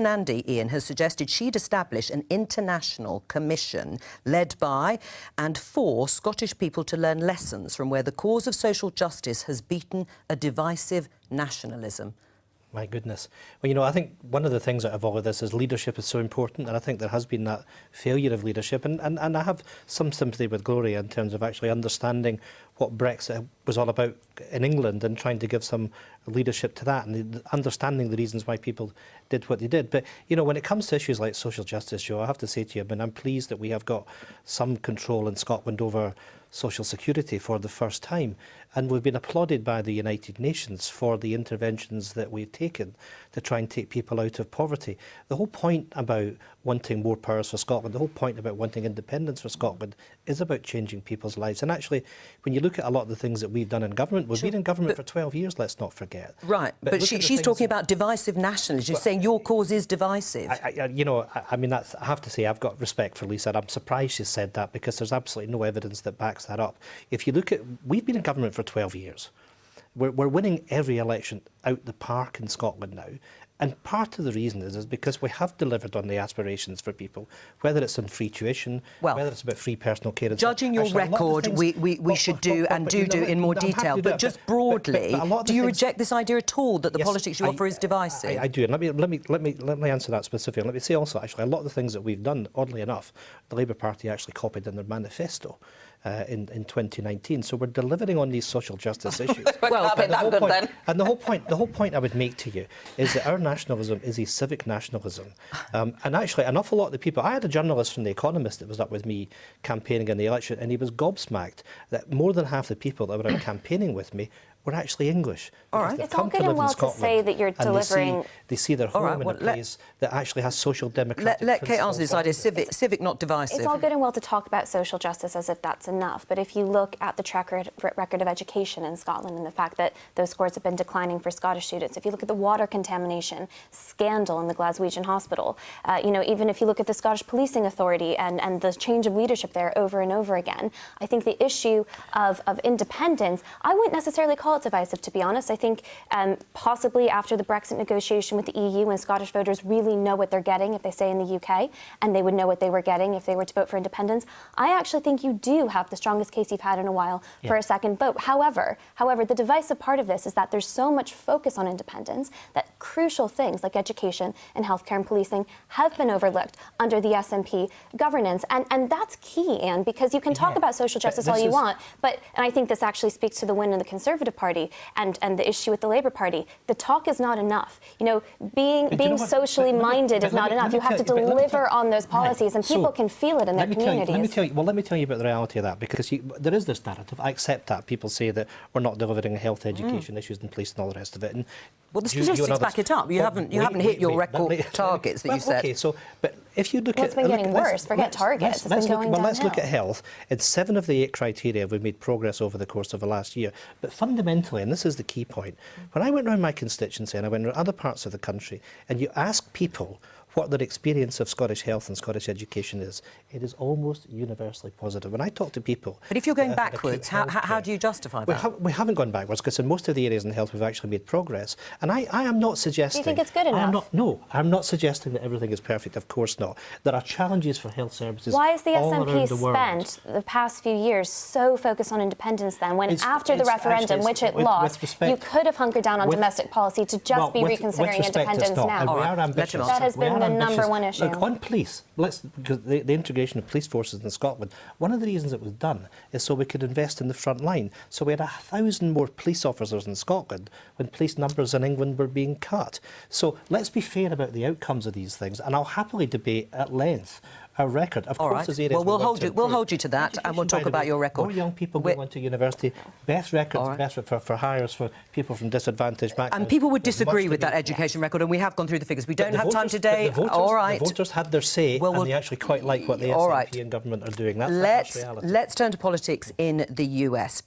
Andy, Ian, has suggested she'd establish an international commission led by and for Scottish people to learn lessons from where the cause of social justice has beaten a divisive nationalism. My goodness. Well, you know, I think one of the things out of all of this is leadership is so important, and I think there has been that failure of leadership. And I have some sympathy with Gloria in terms of actually understanding what Brexit was all about in England and trying to give some leadership to that and understanding the reasons why people did what they did. But, you know, when it comes to issues like social justice, Joe, I have to say to you, I mean, I'm pleased that we have got some control in Scotland over social security for the first time. And we've been applauded by the United Nations for the interventions that we've taken to try and take people out of poverty. The whole point about wanting more powers for Scotland, the whole point about wanting independence for Scotland is about changing people's lives. And actually, when you look at a lot of the things that we've done in government, we've been in government for 12 years, let's not forget. Right, but she's talking about divisive nationalism. She's saying your cause is divisive. I mean, I have to say, I've got respect for Lisa, and I'm surprised she said that because there's absolutely no evidence that backs that up. If you look at, we've been in government for 12 years. We're winning every election out the park in Scotland now. And part of the reason is because we have delivered on the aspirations for people, whether it's on free tuition, whether it's about free personal care. And judging your record, we should do in more detail. But just broadly, do you reject this idea at all that the politics you offer is divisive? I do. And let me answer that specifically. Let me say also, actually, a lot of the things that we've done, oddly enough, the Labour Party actually copied in their manifesto. In 2019, so we're delivering on these social justice issues. And the whole point I would make to you is that our nationalism is a civic nationalism, and actually an awful lot of the people. I had a journalist from The Economist that was up with me campaigning in the election, and he was gobsmacked that more than half the people that were out campaigning with me were actually English. All right. It's all good and well to say that you're delivering. They see their home in a place that actually has social democratic. Let Kate answer this idea. Civic, not divisive. It's all good and well to talk about social justice as if that's enough. But if you look at the track record of education in Scotland and the fact that those scores have been declining for Scottish students, if you look at the water contamination scandal in the Glaswegian Hospital, you know, even if you look at the Scottish Policing Authority and the change of leadership there over and over again, I think the issue of independence, I wouldn't necessarily call it divisive, to be honest. I think possibly after the Brexit negotiation with the EU, when Scottish voters really know what they're getting if they stay in the UK, and they would know what they were getting if they were to vote for independence, I actually think you do have the strongest case you've had in a while for a second vote. However, the divisive part of this is that there's so much focus on independence that crucial things like education and healthcare and policing have been overlooked under the SNP governance. And that's key, Anne, because you can talk about social justice all you want, and I think this actually speaks to the win in the Conservative Party and the issue with the Labour Party. The talk is not enough. You know, being socially minded is not enough. You have to deliver on those policies, and people can feel it in their communities. Let me tell you about the reality of that, because there is this narrative. I accept that. People say that we're not delivering health, education issues in place and all the rest of it. And well, the statistics back it up. You haven't hit your record targets that you set. Okay, so, but if you look at... It's been getting worse. Forget targets. It's been going downhill. Let's look at health. In 7 of the 8 criteria, we've made progress over the course of the last year. But fundamentally, and this is the key point, when I went around my constituency and I went around other parts of the country, and you ask people what their experience of Scottish health and Scottish education is, it is almost universally positive. When I talk to people... But if you're going backwards, how do you justify that? We haven't gone backwards, because in most of the areas in health we've actually made progress. And I am not suggesting... Do you think it's good enough? I'm not suggesting that everything is perfect, of course not. There are challenges for health services. Why is the SNP the spent the past few years so focused on independence then, when after the referendum, which it lost, you could have hunkered down on domestic policy to just be reconsidering independence now? We are ambitious. That has been the number one issue. Look, on police, because the integration of police forces in Scotland, one of the reasons it was done is so we could invest in the front line. So we had 1,000 more police officers in Scotland when police numbers in England were being cut. So let's be fair about the outcomes of these things, and I'll happily debate at length our record. Of course, there's areas we'll hold you to that, and we'll talk about your record. More young people go into university, best records, best for hires for people from disadvantaged backgrounds. And people would disagree with that education record, and we have gone through the figures. We don't have time today. The voters had their say, and they actually quite like what the SNP and government are doing. That's reality. Let's turn to politics in the US.